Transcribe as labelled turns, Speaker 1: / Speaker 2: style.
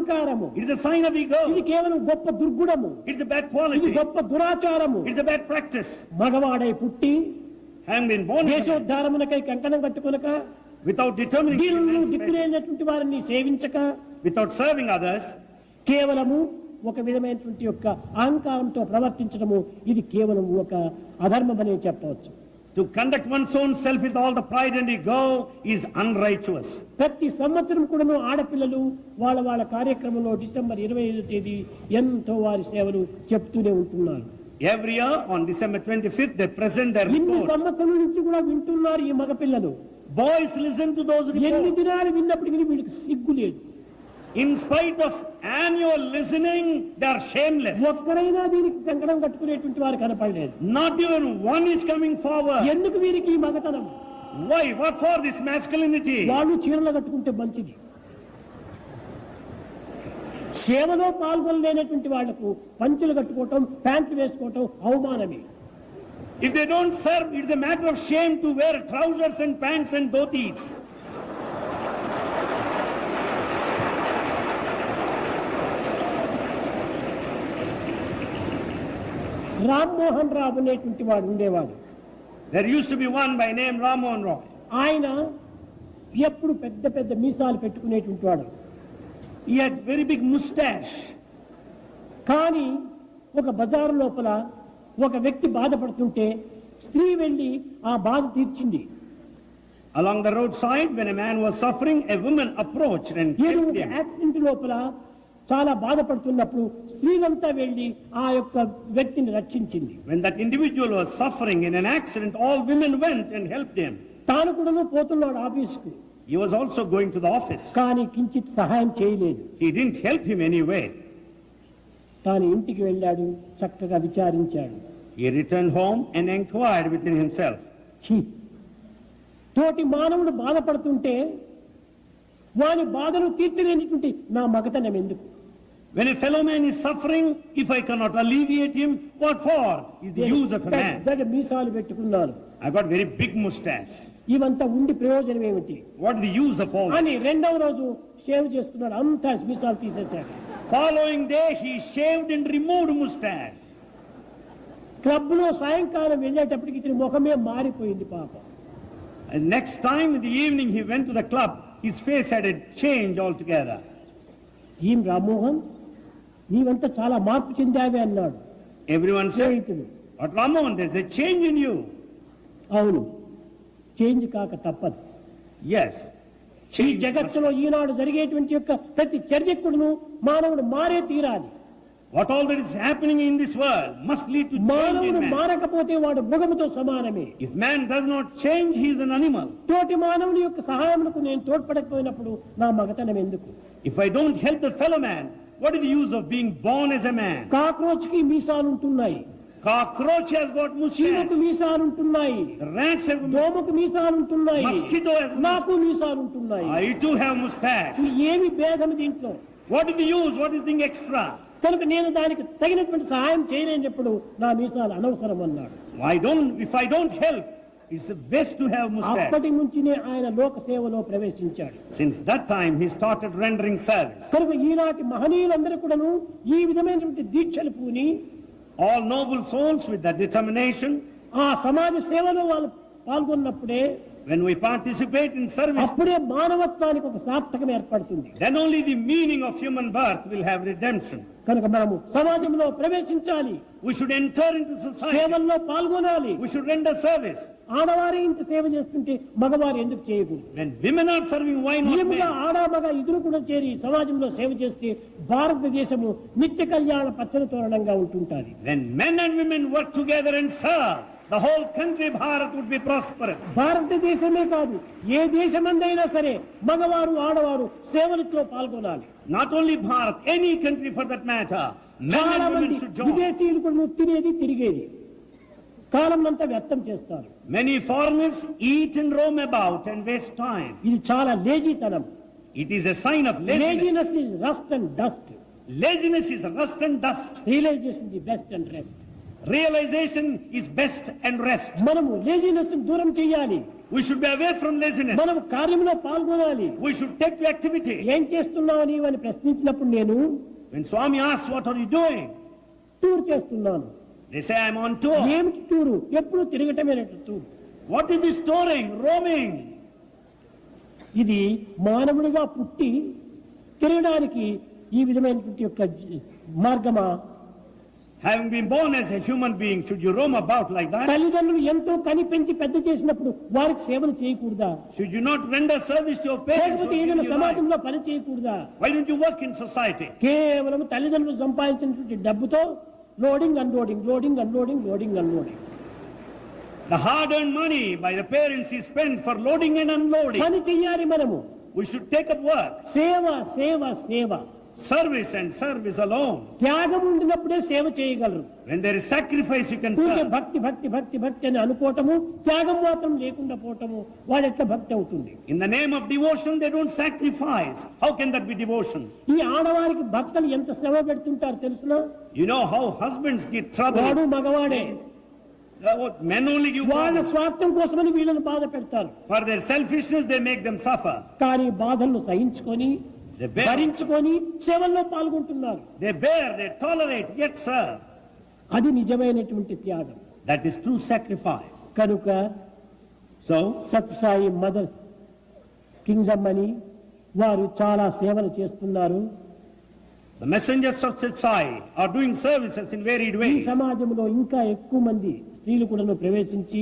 Speaker 1: అహంకారము,
Speaker 2: it is a sign of ego,
Speaker 1: ఇది కేవలం గొప్ప దుర్గుణము,
Speaker 2: it is a bad
Speaker 1: ఇది
Speaker 2: quality,
Speaker 1: గొప్ప దురాచారము.
Speaker 2: it is a bad practice.
Speaker 1: మగవాడై పుట్టి
Speaker 2: Having been born as a man,
Speaker 1: దేశోద్ధారమునకై కంకణం కట్టుకొనక,
Speaker 2: without determining to
Speaker 1: దీనులను
Speaker 2: emancipate,
Speaker 1: దిక్కులేనటువంటి వారిని సేవించక,
Speaker 2: without serving others,
Speaker 1: కేవలము ఒక విధమైనటువంటి యొక్క అహంకారంతో ప్రవర్తించడము, ఇది కేవలం ఒక అధర్మమని చెప్పవచ్చు.
Speaker 2: to conduct one's own self with all the pride and ego is unrighteous.
Speaker 1: ప్రతి సంవత్సరం కూడాను ఆడపిల్లలు వాళ్ళ వాళ్ళ కార్యక్రమంలో డిసెంబర్ 25వ తేదీ ఎంతో వారి సేవలు చెప్తూనే ఉంటున్నారు.
Speaker 2: Every year on December 25th they present their
Speaker 1: ఇన్ని
Speaker 2: report.
Speaker 1: సంవత్సరం నుంచి కూడా వింటున్నారు ఈ మగపిల్లలు.
Speaker 2: Boys listen to those
Speaker 1: ఎన్ని
Speaker 2: reports.
Speaker 1: దినాలు విన్నప్పటికీ వీళ్ళకి సిగ్గు లేదు.
Speaker 2: In spite of annual listening, they are shameless.
Speaker 1: ఒక్కరైనా దీనికి కంకణం కట్టుకునేటువంటి వారు కనపడలేదు.
Speaker 2: Not even one is coming forward.
Speaker 1: ఎందుకు వీరికి ఈ మగతనం?
Speaker 2: Why? What for this masculinity?
Speaker 1: వాళ్ళు చీరలు కట్టుకుంటే మంచిది. సేవలో పాల్గొనలేనటువంటి వాళ్లకు పంచెలు కట్టుకోవటం, ప్యాంట్లు వేసుకోవటం అవమానమే.
Speaker 2: If they don't serve, it's a matter of shame to wear trousers and pants and dhotis.
Speaker 1: Rammohan Rao అనేటువంటి వాడు ఉండేవాడు.
Speaker 2: There used to be one by name Ram Mohan Roy.
Speaker 1: ఆయన ఎప్పుడు పెద్ద పెద్ద మీసాలు పెట్టుకునేటువంటి వాడు.
Speaker 2: He had very big mustache.
Speaker 1: కానీ ఒక బజారు లోపల ఒక వ్యక్తి బాధపడుతుంటే స్త్రీ వెళ్ళి ఆ బాధ తీర్చింది.
Speaker 2: Along the roadside, when a man was suffering, a woman approached and
Speaker 1: ఏదో
Speaker 2: helped
Speaker 1: ఒక
Speaker 2: him.
Speaker 1: యాక్సిడెంట్ లోపల చాలా బాధపడుతున్నప్పుడు స్త్రీలంతా వెళ్ళి ఆ యొక్క వ్యక్తిని రక్షించింది.
Speaker 2: When that individual was suffering in an accident, all women went and helped him.
Speaker 1: తాను కూడా పోతున్నాడు ఆఫీస్కు.
Speaker 2: He was also going to the office.
Speaker 1: కానీ కించిత్ సహాయం చేయలేదు.
Speaker 2: He didn't help him anyway.
Speaker 1: తాను ఇంటికి వెళ్ళాడు, చక్కగా విచారించాడు.
Speaker 2: He returned home and inquired within himself.
Speaker 1: ఛీ, తోటి మానవుడు బాధపడుతుంటే వాని బాధను తీర్చలేనిటువంటి నా మగతనం ఎందుకు?
Speaker 2: When a fellow man is suffering, if I cannot alleviate him, what for? Is the use of a man.
Speaker 1: పెద్దగా మీసాలు పెట్టుకున్నాను,
Speaker 2: I got very big mustache.
Speaker 1: ఇవంతా ఉండి ప్రయోజనం ఏమిటి
Speaker 2: What is the use of all
Speaker 1: అని
Speaker 2: this?
Speaker 1: రెండవ రోజు షేవ్ చేస్తున్నాడు, అంతా మీసాలు తీసేశాడు.
Speaker 2: Following day, he shaved and removed mustache.
Speaker 1: Club లో సాయంకాలం వెళ్ళేటప్పటికి ఇతని ముఖమే మారిపోయింది పాపం.
Speaker 2: And next time in the evening he went to the club, his face had a change altogether.
Speaker 1: ఏం రామ్మోహన్, నీవంతా చాలా మార్పు చెందావే అన్నాడు
Speaker 2: Everyone said,
Speaker 1: స్నేహితుడు.
Speaker 2: "But Ramohan, there's a change in you."
Speaker 1: అవును, చేంజ్ కాక తప్పదు.
Speaker 2: Yes.
Speaker 1: ఈ
Speaker 2: Change.
Speaker 1: జగత్తులో ఈనాడు జరిగేటువంటి యొక్క ప్రతి చర్యకుడును మానవుడు మారే తీరాలి.
Speaker 2: What all that is happening in this world must lead to change
Speaker 1: మానవుడు
Speaker 2: in man.
Speaker 1: మారకపోతే వాడు మృగముతో సమానమే.
Speaker 2: If man does not change, he is an animal.
Speaker 1: తోటి మానవుని యొక్క సహాయములకు నేను తోడ్పడకపోయినప్పుడు నా మగతనం ఎందుకు?
Speaker 2: If I don't help the fellow man, what is the use of being born as a man?
Speaker 1: Cockroach కి మీసాలు ఉంటున్నాయి,
Speaker 2: Cockroach has got
Speaker 1: చీమకు
Speaker 2: mustache.
Speaker 1: మీసాలు ఉంటున్నాయి,
Speaker 2: The rats have
Speaker 1: దోమకు మీసాలు ఉంటున్నాయి,
Speaker 2: Mosquito has
Speaker 1: నాకు మీసాలు ఉంటున్నాయి.
Speaker 2: I too have mustache.
Speaker 1: ఏమి భేదం దీంట్లో?
Speaker 2: What is the use? What is the thing extra?
Speaker 1: కనుక నేను దానికి తగినటువంటి సహాయం చేయలేనప్పుడు నా మీసాలు అనవసరం అన్నాడు.
Speaker 2: If I don't help, it's best to have mustache.
Speaker 1: అప్పటి నుంచినే ఆయన లోక సేవలో ప్రవేశించాడు.
Speaker 2: Since that time, he started rendering service.
Speaker 1: కనుక ఈనాటి మహనీయులందరూ కూడాను ఈ విధమైనటువంటి దీక్షలు పూని
Speaker 2: All noble souls with that determination,
Speaker 1: ఆ సమాజ సేవలో వాళ్ళు పాల్గొన్నప్పుడే
Speaker 2: when we participate in service,
Speaker 1: అప్పుడే మానవత్వానికి ఒక సార్థకం ఏర్పడుతుంది.
Speaker 2: then only the meaning of human birth will have redemption.
Speaker 1: కనుక మనము సమాజంలో ప్రవేశించాలి,
Speaker 2: We should enter into society.
Speaker 1: సేవల్లో పాల్గొనాలి.
Speaker 2: We should render service.
Speaker 1: ఆడవారి ఇంత సేవ చేస్తుంటే మగవారు ఎందుకు చేయకూడదు?
Speaker 2: When women are serving, why not
Speaker 1: నియముగా
Speaker 2: men?
Speaker 1: ఆడ మగ ఇద్దరు కూడా చేరి సమాజంలో సేవ చేస్తే భారతదేశము నిత్య కళ్యాణ పచ్చని తోరణంగా ఉంటుంటాది.
Speaker 2: When men and women work together and serve, the whole country Bharat would be prosperous.
Speaker 1: భారతదేశమే కాదు, ఏ దేశమందైనా సరే మగవారు ఆడవారు సేవలతో పాల్గొనాలి.
Speaker 2: Not only Bharat, any country for that matter, men
Speaker 1: చాలా
Speaker 2: and
Speaker 1: మంది
Speaker 2: women should join.
Speaker 1: విదేశీయులు కూడా తినేది తిరిగేది కాలం అంతా వ్యర్థం చేస్తారు.
Speaker 2: Many foreigners eat and roam about and waste time.
Speaker 1: ఇది చాలా లేజీతనం.
Speaker 2: It is a sign of laziness.
Speaker 1: Laziness is rust and dust.
Speaker 2: Laziness is rust and dust.
Speaker 1: Realization the best and rest.
Speaker 2: Realization is best and rest.
Speaker 1: మనము laziness దూరం చేయాలి.
Speaker 2: We should be away from laziness.
Speaker 1: మనం కార్యంలో పాల్గొనాలి.
Speaker 2: We should take the activity.
Speaker 1: ఏం చేస్తున్నావు అని ప్రశ్నించినప్పుడు నేను
Speaker 2: When Swami asks, what are you doing?
Speaker 1: Tour చేస్తున్నాను.
Speaker 2: They say, I'm on tour.
Speaker 1: ఏమిటి టూరు? ఎప్పుడు తిరగటమే tour.
Speaker 2: What is this touring, roaming?
Speaker 1: ఇది మానవుడిగా పుట్టి తిరగడానికి ఈ విధమైనటువంటి యొక్క మార్గమా?
Speaker 2: Having been born as a human being, should you roam about like that?
Speaker 1: తల్లిదండ్రులు ఎంతో కని పెంచి పెద్ద చేసినప్పుడు వారికి సేవలు చేయకూడదా?
Speaker 2: Should you not render service to your parents?
Speaker 1: లేకపోతే ఏదైనా సమాజంలో పని చేయకూడదా?
Speaker 2: Why don't you work in society?
Speaker 1: కేవలం తల్లిదండ్రులు సంపాదించినటువంటి డబ్బుతో loading unloading, loading unloading, loading unloading.
Speaker 2: The hard-earned money by the parents is spent for loading and unloading.
Speaker 1: పని చెయ్యాలి మనము.
Speaker 2: We should take up work.
Speaker 1: సేవ సేవ సేవ.
Speaker 2: Service and service alone.
Speaker 1: త్యాగం ఉండినప్పుడే సేవ చేయగలరు.
Speaker 2: When there is sacrifice, you can serve.
Speaker 1: భక్తి భక్తి భక్తి భక్తి అని అనుకోవటము, త్యాగం మాత్రం లేకుండా పోవటము, వాడు ఎట్లా భక్తి అవుతుంది?
Speaker 2: In the name of devotion, they don't sacrifice. How can that be devotion?
Speaker 1: ఈ ఆడవారికి భక్తులు ఎంత శ్రమ పెడుతుంటారు తెలుసునా?
Speaker 2: You know how husbands get trouble.
Speaker 1: వాడు మగవాడే.
Speaker 2: Men only give
Speaker 1: వాళ్ళ
Speaker 2: problems.
Speaker 1: స్వార్థం కోసమని వీళ్ళని బాధ పెడతారు.
Speaker 2: For their selfishness, they make them suffer.
Speaker 1: కానీ బాధలను సహించుకొని
Speaker 2: They bear,
Speaker 1: భరించుకొని సేవల్లో పాల్గొంటున్నారు.
Speaker 2: they bear, they tolerate, yet serve.
Speaker 1: అది నిజమైనటువంటి త్యాగం.
Speaker 2: That is true sacrifice.
Speaker 1: కనుక
Speaker 2: So,
Speaker 1: సత్సాయి మదర్ కింగ్డమ్ అని వారు చాలా సేవలు చేస్తున్నారు.
Speaker 2: the messengers of Satsai are doing services in varied
Speaker 1: ఈ
Speaker 2: ways.
Speaker 1: సమాజంలో ఇంకా ఎక్కువ మంది స్త్రీలు కూడా ప్రవేశించి